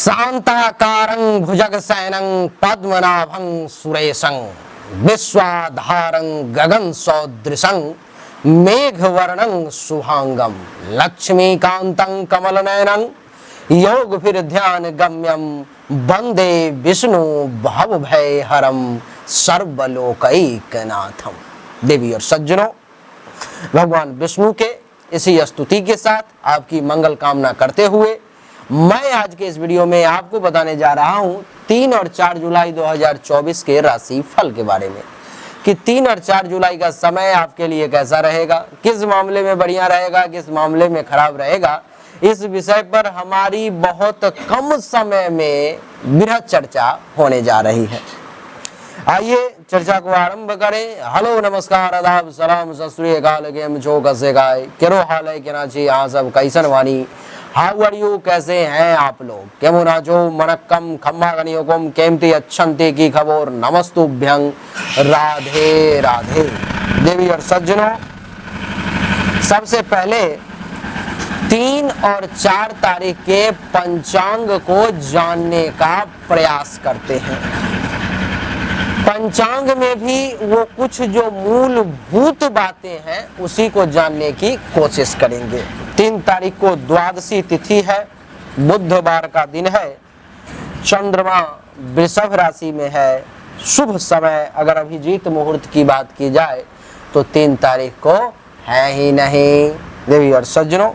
शांताकारं भुजगशयनं पद्मनाभं सुरेशं विश्वाधारं गगन सदृशं मेघवर्णं शुभांगं लक्ष्मीकान्तं कमलनयनं योगभिर्ध्यान गम्यं वंदे विष्णु भवभयहरं सर्वलोकैकनाथम। देवी और सज्जनों, भगवान विष्णु के इसी स्तुति के साथ आपकी मंगल कामना करते हुए मैं आज के इस वीडियो में आपको बताने जा रहा हूं 3 और 4 जुलाई 2024 के राशि फल के बारे में कि 3 और 4 जुलाई का समय आपके लिए कैसा रहेगा, किस मामले में बढ़िया रहेगा, किस मामले में खराब रहेगा। इस विषय पर हमारी बहुत कम समय में बृहद चर्चा होने जा रही है। आइए चर्चा को आरंभ करें। हेलो, नमस्कार, आदाब, सलाम, सत श्री अकाल, केम छो, कैसे गाय, केरो हाल है, केना छी, यहाँ सब कैसन वानी, हाउ आर यू, कैसे हैं आप लोग, केमो नाचो, मनक्कम, खम्मा गनियोकम, केमती अच्छंती की खबर, नमस्तुभ्यं, राधे राधे। देवी और सज्जनों, सबसे पहले 3 और 4 तारीख के पंचांग को जानने का प्रयास करते हैं। पंचांग में भी वो कुछ जो मूलभूत बातें हैं उसी को जानने की कोशिश करेंगे। 3 तारीख को द्वादशी तिथि है, बुधवार का दिन है, चंद्रमा वृषभ राशि में है। शुभ समय अगर अभिजीत मुहूर्त की बात की जाए तो 3 तारीख को है ही नहीं। देवी और सज्जनों,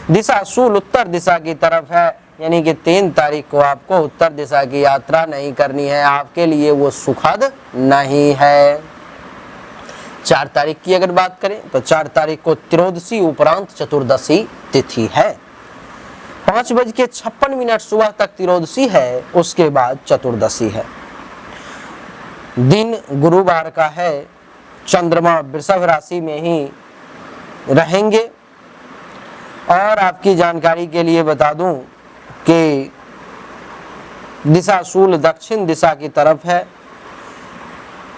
दिशा शूल उत्तर दिशा की तरफ है, यानी कि 3 तारीख को आपको उत्तर दिशा की यात्रा नहीं करनी है, आपके लिए वो सुखद नहीं है। 4 तारीख की अगर बात करें तो 4 तारीख को त्रयोदशी उपरांत चतुर्दशी तिथि है। 5:56 सुबह तक त्रयोदशी है, उसके बाद चतुर्दशी है। दिन गुरुवार का है, चंद्रमा वृषभ राशि में ही रहेंगे। और आपकी जानकारी के लिए बता दूं कि दिशा शूल दक्षिण दिशा की तरफ है।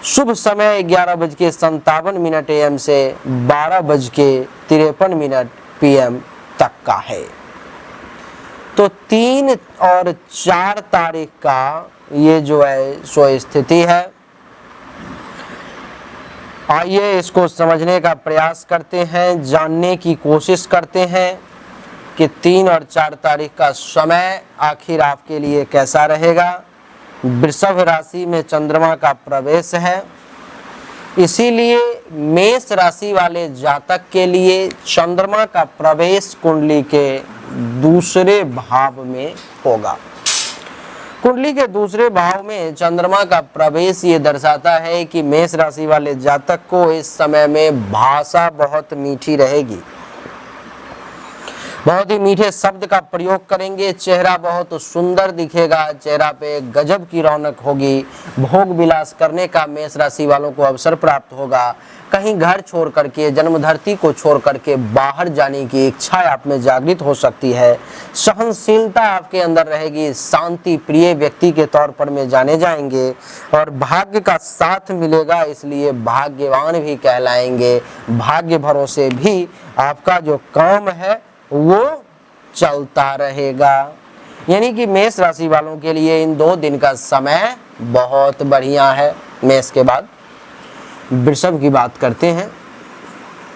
शुभ समय 11:57 AM से 12:53 PM तक का है। तो 3 और 4 तारीख का ये जो है सो स्थिति है। आइए इसको समझने का प्रयास करते हैं, जानने की कोशिश करते हैं कि 3 और 4 तारीख का समय आखिर आपके लिए कैसा रहेगा। वृषभ राशि में चंद्रमा का प्रवेश है, इसीलिए मेष राशि वाले जातक के लिए चंद्रमा का प्रवेश कुंडली के दूसरे भाव में होगा। कुंडली के दूसरे भाव में चंद्रमा का प्रवेश ये दर्शाता है कि मेष राशि वाले जातक को इस समय में भाषा बहुत मीठी रहेगी, बहुत ही मीठे शब्द का प्रयोग करेंगे, चेहरा बहुत सुंदर दिखेगा, चेहरा पे गजब की रौनक होगी, भोग विलास करने का मेष राशि वालों को अवसर प्राप्त होगा। कहीं घर छोड़ करके, जन्मधरती को छोड़ करके बाहर जाने की इच्छा आप में जागृत हो सकती है। सहनशीलता आपके अंदर रहेगी, शांति प्रिय व्यक्ति के तौर पर में जाने जाएंगे और भाग्य का साथ मिलेगा, इसलिए भाग्यवान भी कहलाएंगे। भाग्य भरोसे भी आपका जो काम है वो चलता रहेगा। यानी कि मेष राशि वालों के लिए इन 2 दिन का समय बहुत बढ़िया है। मेष के बाद वृषभ की बात करते हैं।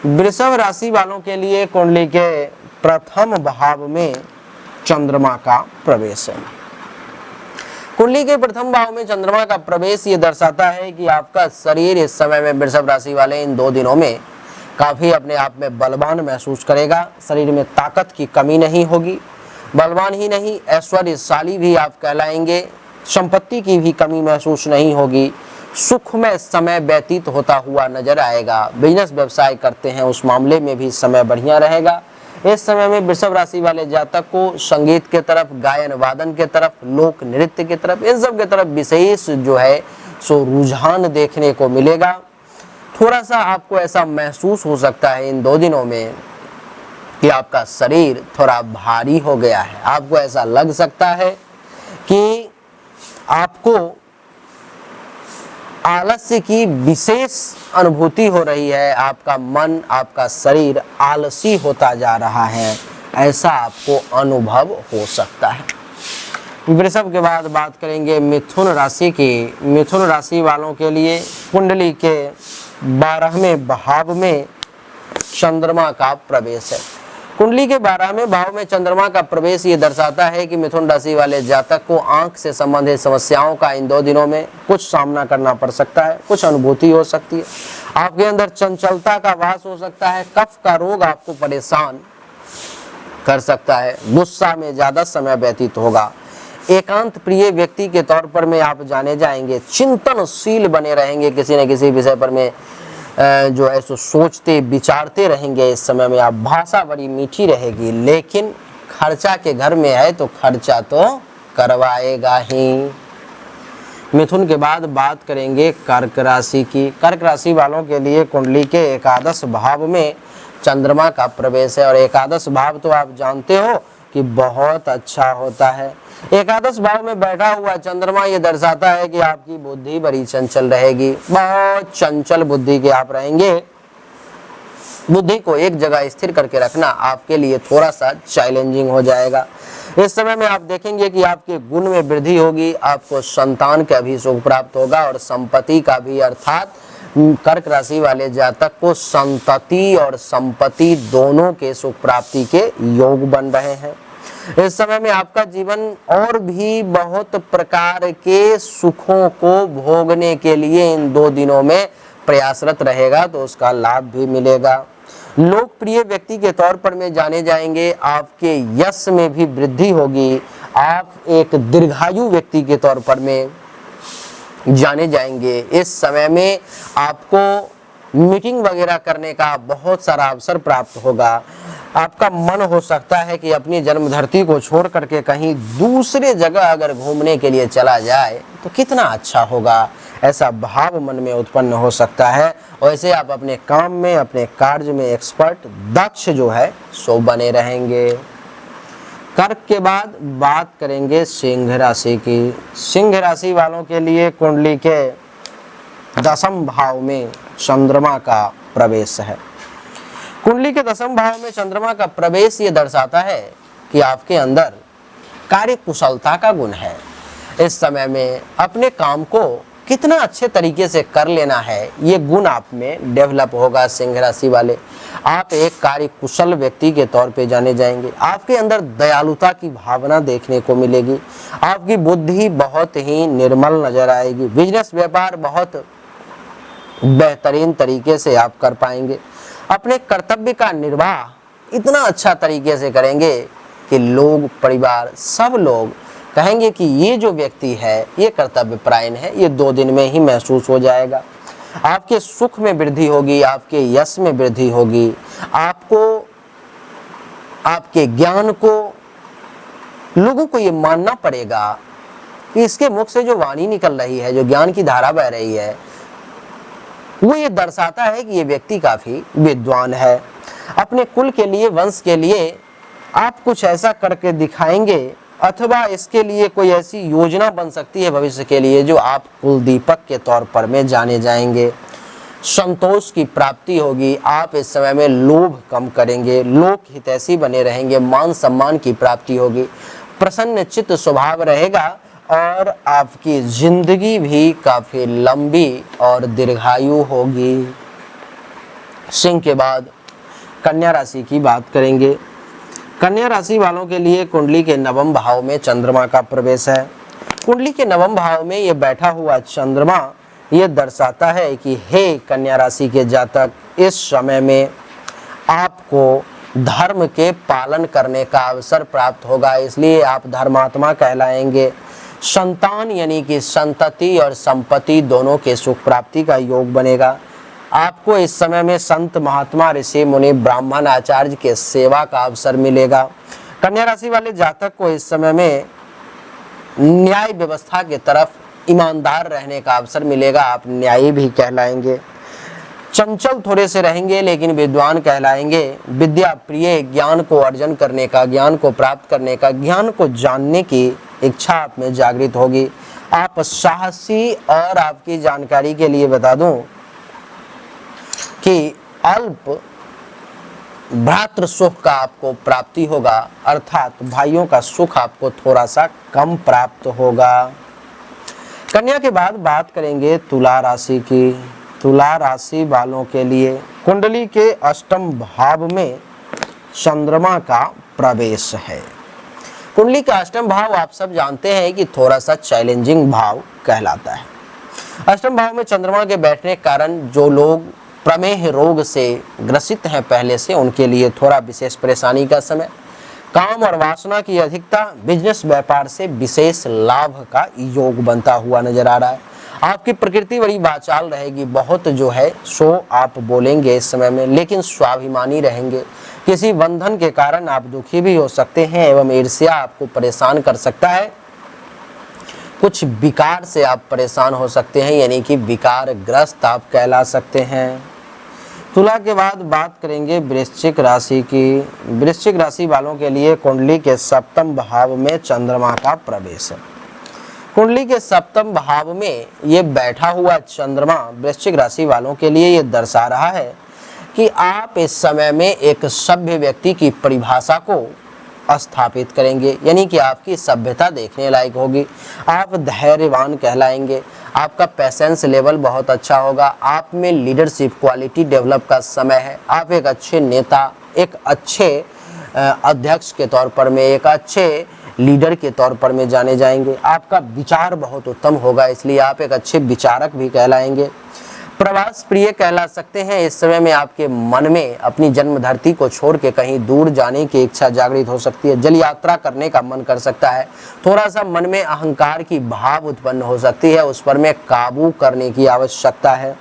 वृषभ राशि वालों के लिए कुंडली के प्रथम भाव में चंद्रमा का प्रवेश है। कुंडली के प्रथम भाव में चंद्रमा का प्रवेश ये दर्शाता है कि आपका शरीर इस समय में वृषभ राशि वाले इन 2 दिनों में काफी अपने आप में बलवान महसूस करेगा। शरीर में ताकत की कमी नहीं होगी, बलवान ही नहीं ऐश्वर्यशाली भी आप कहलाएंगे। संपत्ति की भी कमी महसूस नहीं होगी, सुखमय समय व्यतीत होता हुआ नजर आएगा। बिजनेस व्यवसाय करते हैं उस मामले में भी समय बढ़िया रहेगा। इस समय में वृषभ राशि वाले जातक को संगीत के तरफ, गायन वादन के तरफ, लोक नृत्य के तरफ, इन सब के तरफ विशेष जो है सो रुझान देखने को मिलेगा। थोड़ा सा आपको ऐसा महसूस हो सकता है इन 2 दिनों में कि आपका शरीर थोड़ा भारी हो गया है। आपको ऐसा लग सकता है कि आपको आलस्य की विशेष अनुभूति हो रही है, आपका मन, आपका शरीर आलसी होता जा रहा है, ऐसा आपको अनुभव हो सकता है। वृषभ के बाद बात करेंगे मिथुन राशि की। मिथुन राशि वालों के लिए कुंडली के 12वें भाव में चंद्रमा का प्रवेश है। कुंडली के 12वें भाव में चंद्रमा का प्रवेश ये दर्शाता है कि मिथुन राशि वाले जातक को आंख से संबंधित समस्याओं का इन 2 दिनों में कुछ सामना करना पड़ सकता है, कुछ अनुभूति हो सकती है, आपके अंदर चंचलता का वास हो सकता है, कफ का रोग आपको परेशान कर सकता है, गुस्सा में ज्यादा समय व्यतीत होगा, एकांत प्रिय व्यक्ति के तौर पर में आप जाने जाएंगे, चिंतनशील बने रहेंगे, किसी न किसी विषय पर में जो है सो सोचते विचारते रहेंगे। इस समय में आप भाषा बड़ी मीठी रहेगी, लेकिन खर्चा के घर में है तो खर्चा तो करवाएगा ही। मिथुन के बाद बात करेंगे कर्क राशि की। कर्क राशि वालों के लिए कुंडली के एकादश भाव में चंद्रमा का प्रवेश है और एकादश भाव तो आप जानते हो कि बहुत अच्छा होता है। एकादश भाव में बैठा हुआ चंद्रमा ये दर्शाता है कि आपकी बुद्धि बड़ी चंचल रहेगी, बहुत चंचल बुद्धि के आप रहेंगे। बुद्धि को एक जगह स्थिर करके रखना आपके लिए थोड़ा सा चैलेंजिंग हो जाएगा। इस समय में आप देखेंगे कि आपके गुण में वृद्धि होगी, आपको संतान का भी सुख प्राप्त होगा और संपत्ति का भी, अर्थात कर्क राशि वाले जातक को संतति और संपत्ति दोनों के सुख प्राप्ति के योग बन रहे हैं। इस समय में आपका जीवन और भी बहुत प्रकार के सुखों को भोगने के लिए इन 2 दिनों में प्रयासरत रहेगा, तो उसका लाभ भी मिलेगा। लोकप्रिय व्यक्ति के तौर पर में जाने जाएंगे, आपके यश में भी वृद्धि होगी, आप एक दीर्घायु व्यक्ति के तौर पर में जाने जाएंगे। इस समय में आपको मीटिंग वगैरह करने का बहुत सारा अवसर प्राप्त होगा। आपका मन हो सकता है कि अपनी जन्म धरती को छोड़ करके कहीं दूसरे जगह अगर घूमने के लिए चला जाए तो कितना अच्छा होगा, ऐसा भाव मन में उत्पन्न हो सकता है। वैसे आप अपने काम में, अपने कार्य में एक्सपर्ट, दक्ष जो है सो बने रहेंगे। कर्क के बाद बात करेंगे सिंह राशि की। सिंह राशि वालों के लिए कुंडली के 10वें भाव में चंद्रमा का प्रवेश है। कुंडली के 10वें भाव में चंद्रमा का प्रवेश ये दर्शाता है कि आपके अंदर कार्य कुशलता का गुण है। इस समय में अपने काम को कितना अच्छे तरीके से कर लेना है, ये गुण आप में डेवलप होगा। सिंह राशि वाले आप एक कार्य कुशल व्यक्ति के तौर पे जाने जाएंगे। आपके अंदर दयालुता की भावना देखने को मिलेगी, आपकी बुद्धि बहुत ही निर्मल नजर आएगी, बिजनेस व्यापार बहुत बेहतरीन तरीके से आप कर पाएंगे। अपने कर्तव्य का निर्वाह इतना अच्छा तरीके से करेंगे कि लोग, परिवार, सब लोग कहेंगे कि ये जो व्यक्ति है ये कर्तव्य परायण है। ये 2 दिन में ही महसूस हो जाएगा। आपके सुख में वृद्धि होगी, आपके यश में वृद्धि होगी, आपको, आपके ज्ञान को, लोगों को ये मानना पड़ेगा कि इसके मुख से जो वाणी निकल रही है, जो ज्ञान की धारा बह रही है, वो ये दर्शाता है कि ये व्यक्ति काफी विद्वान है। अपने कुल के लिए, वंश के लिए आप कुछ ऐसा करके दिखाएंगे, अथवा इसके लिए कोई ऐसी योजना बन सकती है भविष्य के लिए जो आप कुलदीपक के तौर पर में जाने जाएंगे। संतोष की प्राप्ति होगी, आप इस समय में लोभ कम करेंगे, लोक हितैषी बने रहेंगे, मान सम्मान की प्राप्ति होगी, प्रसन्न चित्त स्वभाव रहेगा और आपकी जिंदगी भी काफी लंबी और दीर्घायु होगी। सिंह के बाद कन्या राशि की बात करेंगे। कन्या राशि वालों के लिए कुंडली के 9वें भाव में चंद्रमा का प्रवेश है। कुंडली के 9वें भाव में ये बैठा हुआ चंद्रमा ये दर्शाता है कि हे कन्या राशि के जातक, इस समय में आपको धर्म के पालन करने का अवसर प्राप्त होगा, इसलिए आप धर्मात्मा कहलाएंगे। संतान यानी कि संतति और संपत्ति दोनों के सुख प्राप्ति का योग बनेगा। आपको इस समय में संत, महात्मा, ऋषि, मुनि, ब्राह्मण, आचार्य के सेवा का अवसर मिलेगा। कन्या राशि वाले जातक को इस समय में न्याय व्यवस्था के तरफ ईमानदार रहने का अवसर मिलेगा, आप न्यायी भी कहलाएंगे। चंचल थोड़े से रहेंगे लेकिन विद्वान कहलाएंगे। विद्या प्रिय, ज्ञान को अर्जन करने का, ज्ञान को प्राप्त करने का, ज्ञान को जानने की इच्छा आप में जागृत होगी। आप साहसी, और आपकी जानकारी के लिए बता दूं कि अल्प भ्रातृ सुख का आपको प्राप्ति होगा, अर्थात भाइयों का सुख आपको थोड़ा सा कम प्राप्त होगा। कन्या के बाद बात करेंगे तुला राशि की। तुला राशि वालों के लिए कुंडली के अष्टम भाव में चंद्रमा का प्रवेश है। कुंडली का अष्टम भाव आप सब जानते हैं कि थोड़ा सा चैलेंजिंग भाव कहलाता है। अष्टम भाव में चंद्रमा के बैठने के कारण जो लोग प्रमेह रोग से ग्रसित हैं पहले से, उनके लिए थोड़ा विशेष परेशानी का समय। काम और वासना की अधिकता, बिजनेस व्यापार से विशेष लाभ का योग बनता हुआ नजर आ रहा है। आपकी प्रकृति बड़ी वाचाल रहेगी, बहुत जो है सो आप बोलेंगे इस समय में, लेकिन स्वाभिमानी रहेंगे। किसी बंधन के कारण आप दुखी भी हो सकते हैं एवं ईर्ष्या आपको परेशान कर सकता है। कुछ विकार से आप परेशान हो सकते हैं, यानी कि विकार ग्रस्त आप कहला सकते हैं। तुला के बाद बात करेंगे वृश्चिक राशि की। वृश्चिक राशि वालों के लिए कुंडली के सप्तम भाव में चंद्रमा का प्रवेश है। कुंडली के सप्तम भाव में ये बैठा हुआ चंद्रमा वृश्चिक राशि वालों के लिए ये दर्शा रहा है कि आप इस समय में एक सभ्य व्यक्ति की परिभाषा को स्थापित करेंगे, यानी कि आपकी सभ्यता देखने लायक होगी। आप धैर्यवान कहलाएंगे, आपका पेशेंस लेवल बहुत अच्छा होगा, आप में लीडरशिप क्वालिटी डेवलप का समय है। आप एक अच्छे नेता, एक अच्छे अध्यक्ष के तौर पर में, एक अच्छे लीडर के तौर पर में जाने जाएंगे। आपका विचार बहुत उत्तम होगा, इसलिए आप एक अच्छे विचारक भी कहलाएंगे। प्रवास प्रिय कहला सकते हैं। इस समय में आपके मन में अपनी जन्म धरती को छोड़ के कहीं दूर जाने की इच्छा जागृत हो सकती है। जल यात्रा करने का मन कर सकता है। थोड़ा सा मन में अहंकार की भाव उत्पन्न हो सकती है, उस पर में काबू करने की आवश्यकता है।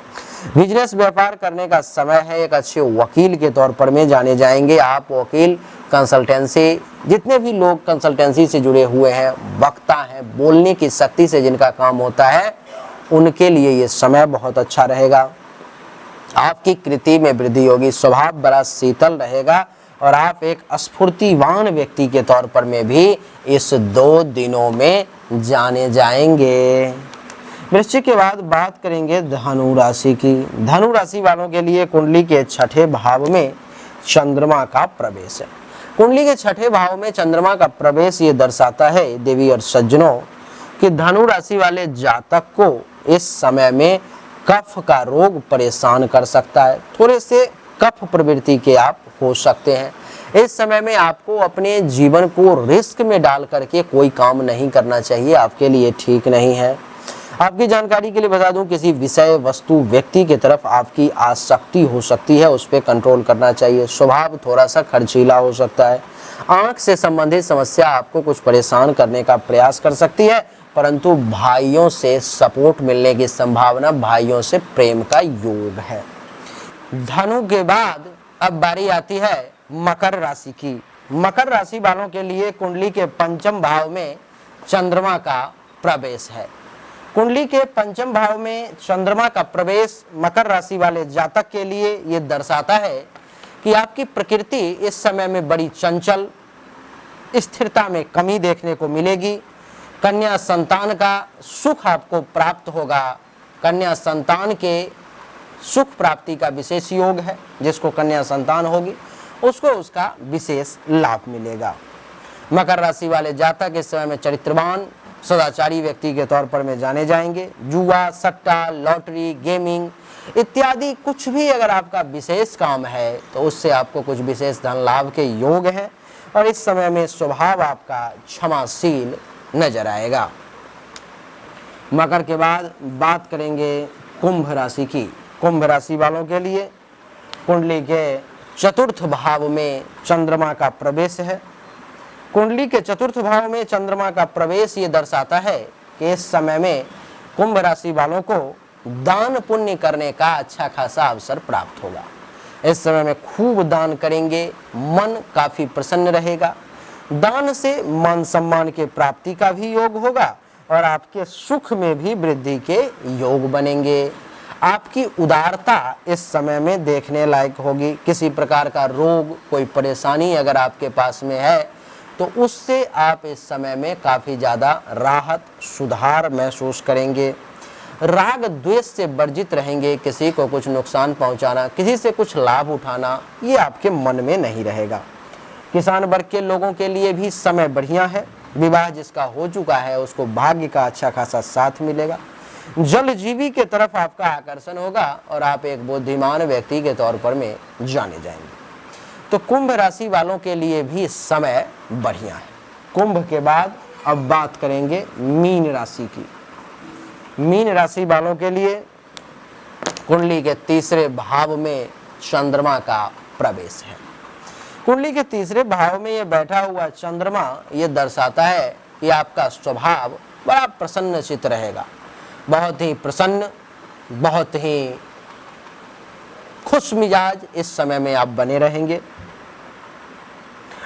बिजनेस व्यापार करने का समय है। एक अच्छे वकील के तौर पर में जाने जाएंगे। आप वकील, कंसल्टेंसी, जितने भी लोग कंसल्टेंसी से जुड़े हुए हैं, वक्ता हैं, बोलने की शक्ति से जिनका काम होता है, उनके लिए ये समय बहुत अच्छा रहेगा। आपकी कृति में वृद्धि होगी, स्वभाव बड़ा शीतल रहेगा और आप एक स्फूर्तिवान व्यक्ति के तौर पर में भी इस 2 दिनों में जाने जाएंगे। वृश्चिक के बाद बात करेंगे धनु राशि की। धनु राशि वालों के लिए कुंडली के छठे भाव में चंद्रमा का प्रवेश है। कुंडली के छठे भाव में चंद्रमा का प्रवेश ये दर्शाता है देवी और सज्जनों कि धनु राशि वाले जातक को इस समय में कफ का रोग परेशान कर सकता है। थोड़े से कफ प्रवृत्ति के आप हो सकते हैं। इस समय में आपको अपने जीवन को रिस्क में डाल करके कोई काम नहीं करना चाहिए, आपके लिए ठीक नहीं है। आपकी जानकारी के लिए बता दूं, किसी विषय, वस्तु, व्यक्ति की तरफ आपकी आसक्ति हो सकती है, उस पर कंट्रोल करना चाहिए। स्वभाव थोड़ा सा खर्चीला हो सकता है। आंख से संबंधित समस्या आपको कुछ परेशान करने का प्रयास कर सकती है, परंतु भाइयों से सपोर्ट मिलने की संभावना, भाइयों से प्रेम का योग है। धनु के बाद अब बारी आती है मकर राशि की। मकर राशि वालों के लिए कुंडली के पंचम भाव में चंद्रमा का प्रवेश है। कुंडली के पंचम भाव में चंद्रमा का प्रवेश मकर राशि वाले जातक के लिए ये दर्शाता है कि आपकी प्रकृति इस समय में बड़ी चंचल, स्थिरता में कमी देखने को मिलेगी। कन्या संतान का सुख आपको प्राप्त होगा। कन्या संतान के सुख प्राप्ति का विशेष योग है। जिसको कन्या संतान होगी उसको उसका विशेष लाभ मिलेगा। मकर राशि वाले जातक इस समय में चरित्रवान, सदाचारी व्यक्ति के तौर पर में जाने जाएंगे। जुआ, सट्टा, लॉटरी, गेमिंग इत्यादि कुछ भी अगर आपका विशेष काम है तो उससे आपको कुछ विशेष धन लाभ के योग हैं और इस समय में स्वभाव आपका क्षमाशील नजर आएगा। मकर के बाद बात करेंगे कुंभ राशि की। कुंभ राशि वालों के लिए कुंडली के चतुर्थ भाव में चंद्रमा का प्रवेश है। कुंडली के चतुर्थ भाव में चंद्रमा का प्रवेश ये दर्शाता है कि इस समय में कुंभ राशि वालों को दान पुण्य करने का अच्छा खासा अवसर प्राप्त होगा। इस समय में खूब दान करेंगे, मन काफी प्रसन्न रहेगा। दान से मान सम्मान के प्राप्ति का भी योग होगा और आपके सुख में भी वृद्धि के योग बनेंगे। आपकी उदारता इस समय में देखने लायक होगी। किसी प्रकार का रोग, कोई परेशानी अगर आपके पास में है तो उससे आप इस समय में काफ़ी ज़्यादा राहत, सुधार महसूस करेंगे। राग द्वेष से वर्जित रहेंगे। किसी को कुछ नुकसान पहुंचाना, किसी से कुछ लाभ उठाना, ये आपके मन में नहीं रहेगा। किसान वर्ग के लोगों के लिए भी समय बढ़िया है। विवाह जिसका हो चुका है उसको भाग्य का अच्छा खासा साथ मिलेगा। जलजीवी के तरफ आपका आकर्षण होगा और आप एक बुद्धिमान व्यक्ति के तौर पर में जाने जाएंगे। तो कुंभ राशि वालों के लिए भी समय बढ़िया है। कुंभ के बाद अब बात करेंगे मीन राशि की। मीन राशि वालों के लिए कुंडली के तीसरे भाव में चंद्रमा का प्रवेश है। कुंडली के तीसरे भाव में ये बैठा हुआ चंद्रमा ये दर्शाता है कि आपका स्वभाव बड़ा प्रसन्नचित्त रहेगा। बहुत ही प्रसन्न, बहुत ही खुश मिजाज इस समय में आप बने रहेंगे।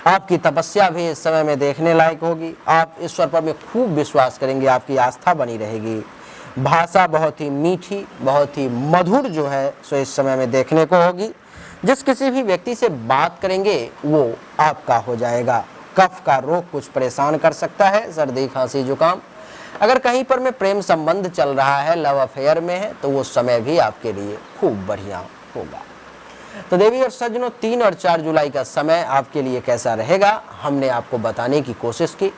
आपकी तपस्या भी इस समय में देखने लायक होगी। आप ईश्वर पर में खूब विश्वास करेंगे, आपकी आस्था बनी रहेगी। भाषा बहुत ही मीठी, बहुत ही मधुर जो है सो इस समय में देखने को होगी। जिस किसी भी व्यक्ति से बात करेंगे वो आपका हो जाएगा। कफ का रोग कुछ परेशान कर सकता है, सर्दी खांसी जुकाम। अगर कहीं पर में प्रेम संबंध चल रहा है, लव अफेयर में है, तो वो समय भी आपके लिए खूब बढ़िया होगा। तो देवी और सज्जनों, 3 और 4 जुलाई का समय आपके लिए कैसा रहेगा हमने आपको बताने की कोशिश की।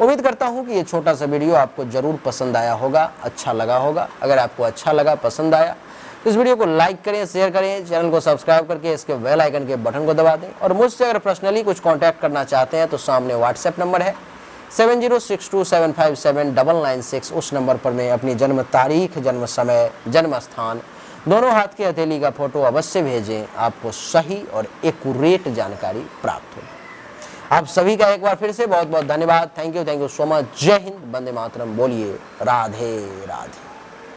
उम्मीद करता हूं कि ये छोटा सा वीडियो आपको जरूर पसंद आया होगा, अच्छा लगा होगा। अगर आपको अच्छा लगा, पसंद आया, तो इस वीडियो को लाइक करें, शेयर करें, चैनल को सब्सक्राइब करके इसके बेल आइकन के बटन को दबा दें। और मुझसे अगर पर्सनली कुछ कांटेक्ट करना चाहते हैं तो सामने व्हाट्सएप नंबर है 7062757996। उस नंबर पर मैं अपनी जन्म तारीख, जन्म समय, जन्म स्थान दोनों हाथ की हथेली का फोटो अवश्य भेजें। आपको सही और एक्यूरेट जानकारी प्राप्त होगी। आप सभी का एक बार फिर से बहुत बहुत धन्यवाद। Thank you so much. जय हिंद, वंदे मातरम। बोलिए राधे राधे।